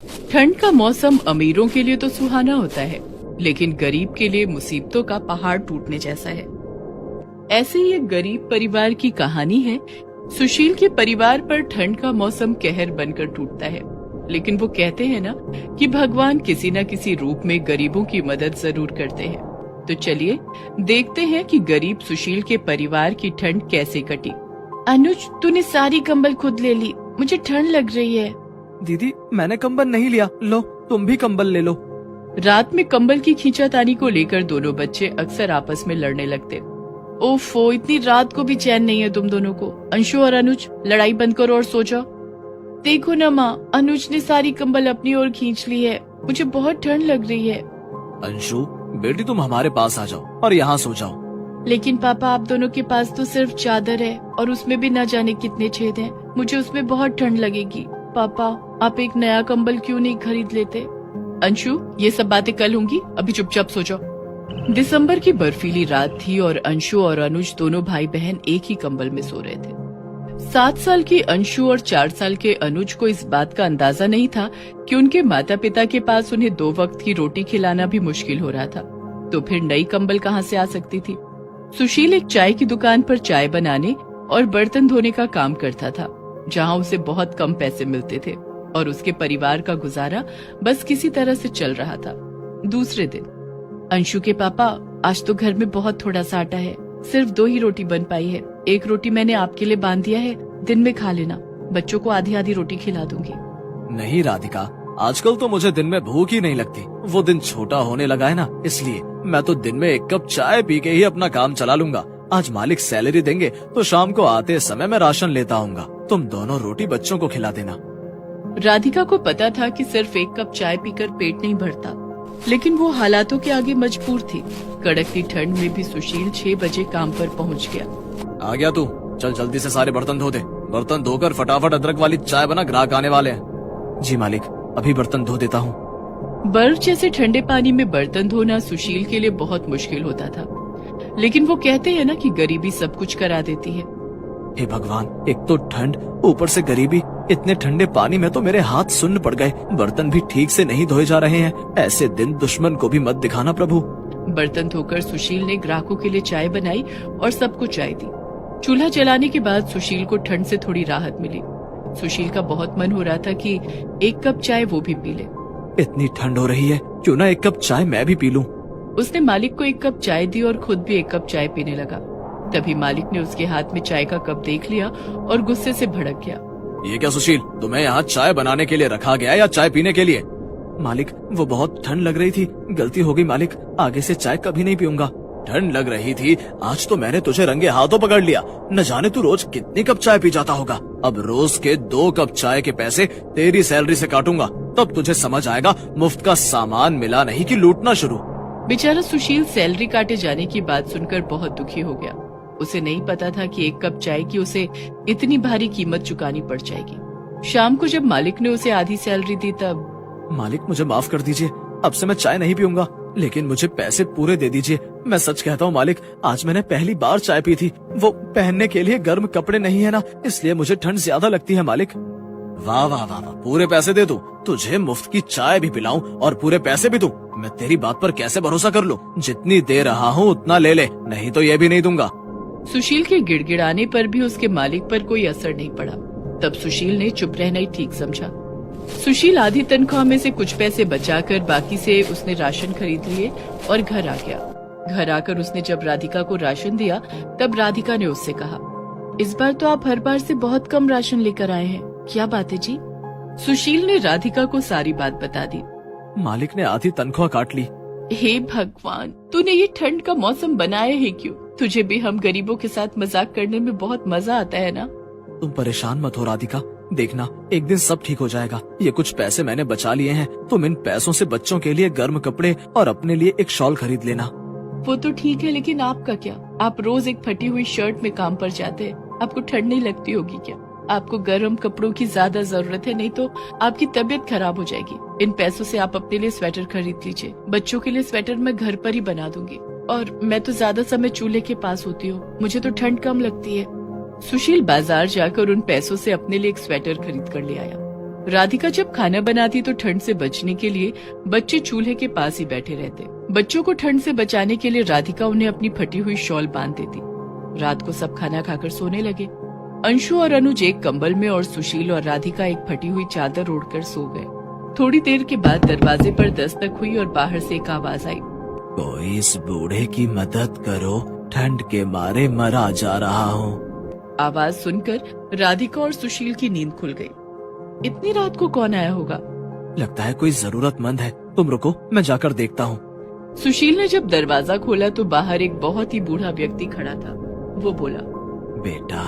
ठंड का मौसम अमीरों के लिए तो सुहाना होता है, लेकिन गरीब के लिए मुसीबतों का पहाड़ टूटने जैसा है। ऐसे ही एक गरीब परिवार की कहानी है। सुशील के परिवार पर ठंड का मौसम कहर बनकर टूटता है, लेकिन वो कहते हैं ना कि भगवान किसी न किसी रूप में गरीबों की मदद जरूर करते हैं। तो चलिए देखते हैं कि गरीब सुशील के परिवार की ठंड कैसे कटी। अनुज, तूने सारी कंबल खुद ले ली, मुझे ठंड लग रही है। दीदी, मैंने कंबल नहीं लिया, लो तुम भी कंबल ले लो। रात में कंबल की खींचातानी को लेकर दोनों बच्चे अक्सर आपस में लड़ने लगते। ओफो, इतनी रात को भी चैन नहीं है तुम दोनों को। अंशु और अनुज, लड़ाई बंद करो और सो जाओ। देखो ना माँ, अनुज ने सारी कंबल अपनी ओर खींच ली है, मुझे बहुत ठंड लग रही है। अंशु बेटी, तुम हमारे पास आ जाओ और यहाँ सो जाओ। लेकिन पापा, आप दोनों के पास तो सिर्फ चादर है और उसमें भी न जाने कितने छेद हैं। मुझे उसमें बहुत ठंड लगेगी। पापा, आप एक नया कंबल क्यों नहीं खरीद लेते? अंशु, ये सब बातें कल होंगी, अभी चुपचाप सो जाओ। दिसंबर की बर्फीली रात थी और अंशु और अनुज दोनों भाई बहन एक ही कंबल में सो रहे थे। 7 साल के अंशु और 4 साल के अनुज को इस बात का अंदाजा नहीं था कि उनके माता पिता के पास उन्हें 2 वक्त की रोटी खिलाना भी मुश्किल हो रहा था, तो फिर नई कंबल कहाँ से आ सकती थी। सुशील एक चाय की दुकान पर चाय बनाने और बर्तन धोने का काम करता था, जहाँ उसे बहुत कम पैसे मिलते थे और उसके परिवार का गुजारा बस किसी तरह से चल रहा था। दूसरे दिन, अंशु के पापा, आज तो घर में बहुत थोड़ा सा आटा है, सिर्फ 2 ही रोटी बन पाई है। एक रोटी मैंने आपके लिए बांध दिया है, दिन में खा लेना, बच्चों को आधी आधी रोटी खिला दूंगी। नहीं राधिका, आजकल तो मुझे दिन में भूख ही नहीं लगती। वो दिन छोटा होने लगा है ना, इसलिए मैं तो दिन में 1 कप चाय पी के ही अपना काम चला लूंगा। आज मालिक सैलरी देंगे तो शाम को आते समय मैं राशन लेता आऊंगा। तुम दोनों रोटी बच्चों को खिला देना। राधिका को पता था कि सिर्फ 1 कप चाय पीकर पेट नहीं भरता, लेकिन वो हालातों के आगे मजबूर थी। कड़कती ठंड में भी सुशील 6 बजे काम पर पहुंच गया। आ गया तू? चल जल्दी से सारे बर्तन धो दे। बर्तन धोकर फटाफट अदरक वाली चाय बना, ग्राहक आने वाले हैं। जी मालिक, अभी बर्तन धो देता हूँ। बर्फ जैसे ठंडे पानी में बर्तन धोना सुशील के लिए बहुत मुश्किल होता था, लेकिन वो कहते हैं ना कि गरीबी सब कुछ करा देती है। हे भगवान, एक तो ठंड, ऊपर से गरीबी। इतने ठंडे पानी में तो मेरे हाथ सुन्न पड़ गए, बर्तन भी ठीक से नहीं धोए जा रहे हैं। ऐसे दिन दुश्मन को भी मत दिखाना प्रभु। बर्तन धोकर सुशील ने ग्राहकों के लिए चाय बनाई और सबको चाय दी। चूल्हा जलाने के बाद सुशील को ठंड से थोड़ी राहत मिली। सुशील का बहुत मन हो रहा था कि 1 कप चाय वो भी पी ले। इतनी ठंड हो रही है, क्यों ना 1 कप चाय मैं भी पी लूं। उसने मालिक को 1 कप चाय दी और खुद भी 1 कप चाय पीने लगा। तभी मालिक ने उसके हाथ में चाय का कप देख लिया और गुस्से से भड़क गया। ये क्या सुशील, तुम्हें यहाँ चाय बनाने के लिए रखा गया या चाय पीने के लिए? मालिक, वो बहुत ठंड लग रही थी, गलती हो गई मालिक, आगे से चाय कभी नहीं पीऊंगा। ठंड लग रही थी, आज तो मैंने तुझे रंगे हाथों पकड़ लिया। न जाने तू रोज कितनी कप चाय पी जाता होगा। अब रोज के 2 कप चाय के पैसे तेरी सैलरी से काटूंगा, तब तुझे समझ आएगा मुफ्त का सामान मिला नहीं कि लूटना शुरू। बेचारा सुशील सैलरी काटे जाने की बात सुनकर बहुत दुखी हो गया। उसे नहीं पता था कि 1 कप चाय की उसे इतनी भारी कीमत चुकानी पड़ जाएगी। शाम को जब मालिक ने उसे आधी सैलरी दी तब, मालिक मुझे माफ कर दीजिए, अब से मैं चाय नहीं पीऊंगा, लेकिन मुझे पैसे पूरे दे दीजिए। मैं सच कहता हूँ मालिक, आज मैंने पहली बार चाय पी थी। वो पहनने के लिए गर्म कपड़े नहीं है ना, इसलिए मुझे ठंड ज्यादा लगती है मालिक। वाह वाह वाह वाह, पूरे पैसे दे दूं, तुझे मुफ्त की चाय भी पिलाऊं और पूरे पैसे भी दूं। मैं तेरी बात पर कैसे भरोसा कर लूं? जितनी दे रहा हूँ उतना ले ले, नहीं तो ये भी नहीं दूंगा। सुशील के गिड़गिड़ाने पर भी उसके मालिक पर कोई असर नहीं पड़ा। तब सुशील ने चुप रहना ही ठीक समझा। सुशील आधी तनख्वाह में से कुछ पैसे बचाकर बाकी से उसने राशन खरीद लिए और घर आ गया। घर आकर उसने जब राधिका को राशन दिया तब राधिका ने उससे कहा, इस बार तो आप हर बार से बहुत कम राशन लेकर आए हैं, क्या बात है जी? सुशील ने राधिका को सारी बात बता दी। मालिक ने आधी तनख्वाह काट ली। हे भगवान, तूने ये ठंड का मौसम बनाया है क्यों? तुझे भी हम गरीबों के साथ मजाक करने में बहुत मजा आता है ना? तुम परेशान मत हो राधिका, देखना एक दिन सब ठीक हो जाएगा। ये कुछ पैसे मैंने बचा लिए हैं, तुम इन पैसों से बच्चों के लिए गर्म कपड़े और अपने लिए एक शॉल खरीद लेना। वो तो ठीक है, लेकिन आपका क्या? आप रोज एक फटी हुई शर्ट में काम पर जाते हैं, आपको ठंड नहीं लगती होगी क्या? आपको गर्म कपड़ों की ज्यादा जरूरत है, नहीं तो आपकी तबीयत खराब हो जाएगी। इन पैसों से आप अपने लिए स्वेटर खरीद लीजिए। बच्चों के लिए स्वेटर मैं घर पर ही बना दूंगी, और मैं तो ज्यादा समय चूल्हे के पास होती हूँ, मुझे तो ठंड कम लगती है। सुशील बाजार जाकर उन पैसों से अपने लिए एक स्वेटर खरीद कर ले आया। राधिका जब खाना बनाती तो ठंड से बचने के लिए बच्चे चूल्हे के पास ही बैठे रहते। बच्चों को ठंड से बचाने के लिए राधिका उन्हें अपनी फटी हुई शॉल बांध देती। रात को सब खाना खाकर सोने लगे। अंशु और अनुज एक कंबल में और सुशील और राधिका एक फटी हुई चादर ओढ़कर सो गए। थोड़ी देर के बाद दरवाजे पर दस्तक हुई और बाहर से एक आवाज आई। कोई इस बूढ़े की मदद करो, ठंड के मारे मरा जा रहा हूँ। आवाज सुनकर राधिका और सुशील की नींद खुल गई। इतनी रात को कौन आया होगा? लगता है कोई जरूरतमंद है। तुम रुको, मैं जाकर देखता हूँ। सुशील ने जब दरवाजा खोला तो बाहर एक बहुत ही बूढ़ा व्यक्ति खड़ा था। वो बोला, बेटा,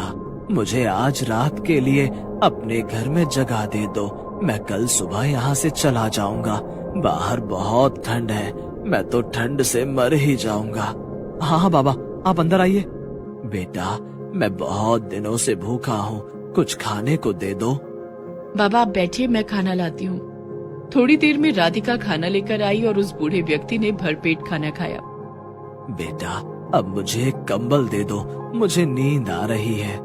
मुझे आज रात के लिए अपने घर में जगह दे दो। मैं कल सुबह यहाँ से चला जाऊंगा। बाहर बहुत ठंड है, मैं तो ठंड से मर ही जाऊंगा। हाँ हाँ बाबा, आप अंदर आइए। बेटा, मैं बहुत दिनों से भूखा हूँ, कुछ खाने को दे दो। बाबा आप बैठिए, मैं खाना लाती हूँ। थोड़ी देर में राधिका खाना लेकर आई और उस बूढ़े व्यक्ति ने भरपेट खाना खाया। बेटा, अब मुझे एक कंबल दे दो, मुझे नींद आ रही है।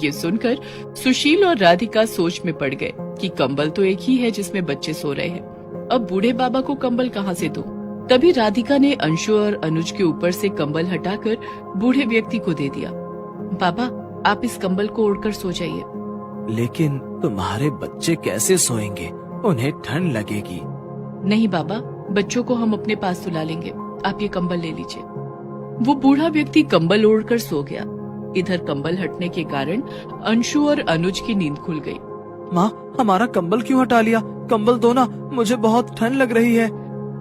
ये सुनकर सुशील और राधिका सोच में पड़ गए कि कंबल तो एक ही है जिसमें बच्चे सो रहे हैं। अब बूढ़े बाबा को कंबल कहाँ से दूं? तभी राधिका ने अंशु और अनुज के ऊपर से कंबल हटाकर बूढ़े व्यक्ति को दे दिया। बाबा आप इस कंबल को ओढ़कर सो जाइए। लेकिन तुम्हारे बच्चे कैसे सोएंगे? उन्हें ठंड लगेगी। नहीं बाबा, बच्चों को हम अपने पास सुला लेंगे, आप ये कंबल ले लीजिए। वो बूढ़ा व्यक्ति कंबल ओढ़कर सो गया। इधर कंबल हटने के कारण अंशु और अनुज की नींद खुल गई। माँ, हमारा कंबल क्यों हटा लिया? कंबल दो ना, मुझे बहुत ठंड लग रही है।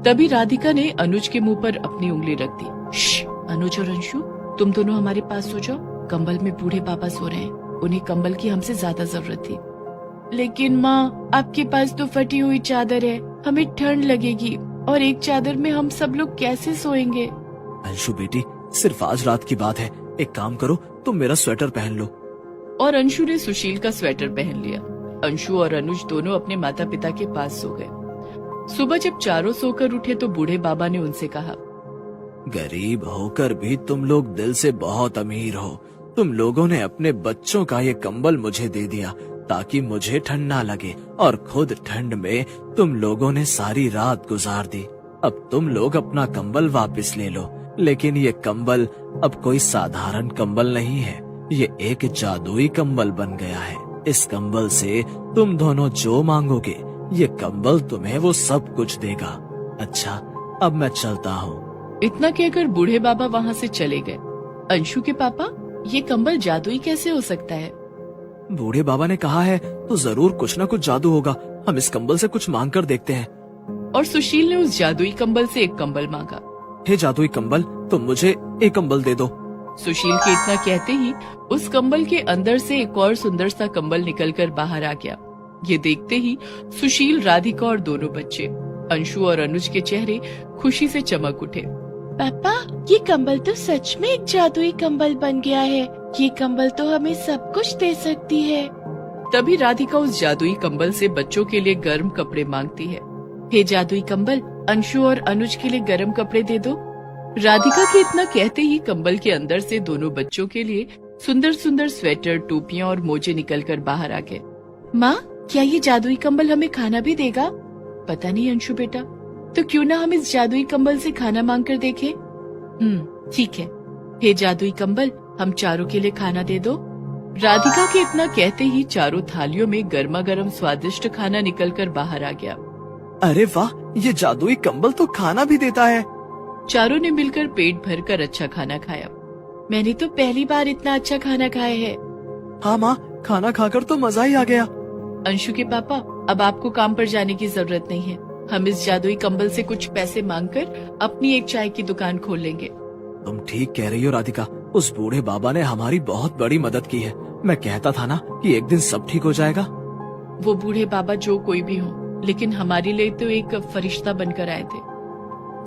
तभी राधिका ने अनुज के मुंह पर अपनी उंगली रख दी। श्श, अनुज और अंशु, तुम दोनों हमारे पास सो जाओ। कंबल में बूढ़े बाबा सो रहे हैं, उन्हें कंबल की हमसे ज्यादा जरूरत थी। लेकिन माँ, आपके पास तो फटी हुई चादर है, हमें ठंड लगेगी और एक चादर में हम सब लोग कैसे सोएंगे? अंशु बेटी, सिर्फ आज रात की बात है। एक काम करो, तुम मेरा स्वेटर पहन लो। और अंशु ने सुशील का स्वेटर पहन लिया। अंशु और अनुज दोनों अपने माता पिता के पास सो गए। सुबह जब चारों सोकर उठे तो बूढ़े बाबा ने उनसे कहा, गरीब होकर भी तुम लोग दिल से बहुत अमीर हो। तुम लोगों ने अपने बच्चों का ये कंबल मुझे दे दिया ताकि मुझे ठंड ना लगे, और खुद ठंड में तुम लोगों ने सारी रात गुजार दी। अब तुम लोग अपना कंबल वापस ले लो। लेकिन ये कंबल अब कोई साधारण कंबल नहीं है, ये एक जादुई कंबल बन गया है। इस कंबल से तुम दोनों जो मांगोगे, ये कंबल तुम्हें वो सब कुछ देगा। अच्छा, अब मैं चलता हूँ। इतना कहकर बूढ़े बाबा वहाँ से चले गए। अंशु के पापा, ये कंबल जादुई कैसे हो सकता है? बूढ़े बाबा ने कहा है तो जरूर कुछ न कुछ जादू होगा। हम इस कंबल से कुछ मांग कर देखते हैं। और सुशील ने उस जादुई कंबल से एक कंबल मांगा। हे जादुई कंबल, तुम मुझे एक कंबल दे दो। सुशील के इतना कहते ही उस कंबल के अंदर से एक और सुंदर सा कंबल निकलकर बाहर आ गया। ये देखते ही सुशील, राधिका और दोनों बच्चे, अंशु और अनुज के चेहरे खुशी से चमक उठे। पापा, ये कंबल तो सच में एक जादुई कंबल बन गया है। ये कंबल तो हमें सब कुछ दे सकती है। तभी राधिका उस जादुई कंबल से बच्चों के लिए गर्म कपड़े मांगती है। हे जादुई कंबल, अंशु और अनुज के लिए गर्म कपड़े दे दो। राधिका के इतना कहते ही कंबल के अंदर से दोनों बच्चों के लिए सुंदर सुंदर स्वेटर, टोपियां और मोजे निकलकर बाहर आ गए। माँ, क्या ये जादुई कंबल हमें खाना भी देगा? पता नहीं अंशु बेटा, तो क्यों ना हम इस जादुई कंबल से खाना मांग कर देखें? ठीक है। हे जादुई कंबल, हम चारों के लिए खाना दे दो। राधिका के इतना कहते ही चारों थालियों में गर्मा गर्म स्वादिष्ट खाना निकलकर बाहर आ गया। अरे वाह, ये जादुई कंबल तो खाना भी देता है। चारों ने मिलकर पेट भरकर अच्छा खाना खाया। मैंने तो पहली बार इतना अच्छा खाना खाया है। हाँ माँ, खाना खाकर तो मजा ही आ गया। अंशु के पापा, अब आपको काम पर जाने की जरूरत नहीं है। हम इस जादुई कंबल से कुछ पैसे मांगकर अपनी एक चाय की दुकान खोल लेंगे। तुम ठीक कह रही हो राधिका, उस बूढ़े बाबा ने हमारी बहुत बड़ी मदद की है। मैं कहता था ना कि एक दिन सब ठीक हो जाएगा। वो बूढ़े बाबा जो कोई भी हो, लेकिन हमारे लिए तो एक फरिश्ता बनकर आए थे।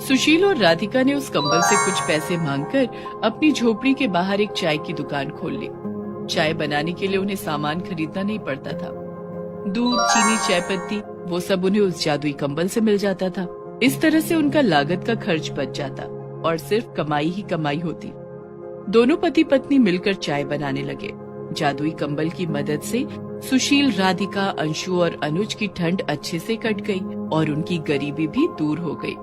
सुशील और राधिका ने उस कंबल से कुछ पैसे मांगकर अपनी झोपड़ी के बाहर एक चाय की दुकान खोल ली। चाय बनाने के लिए उन्हें सामान खरीदना नहीं पड़ता था। दूध, चीनी, चाय पत्ती, वो सब उन्हें उस जादुई कंबल से मिल जाता था। इस तरह से उनका लागत का खर्च बच जाता और सिर्फ कमाई ही कमाई होती। दोनों पति पत्नी मिलकर चाय बनाने लगे। जादुई कंबल की मदद से सुशील, राधिका, अंशु और अनुज की ठंड अच्छे से कट गई और उनकी गरीबी भी दूर हो गई।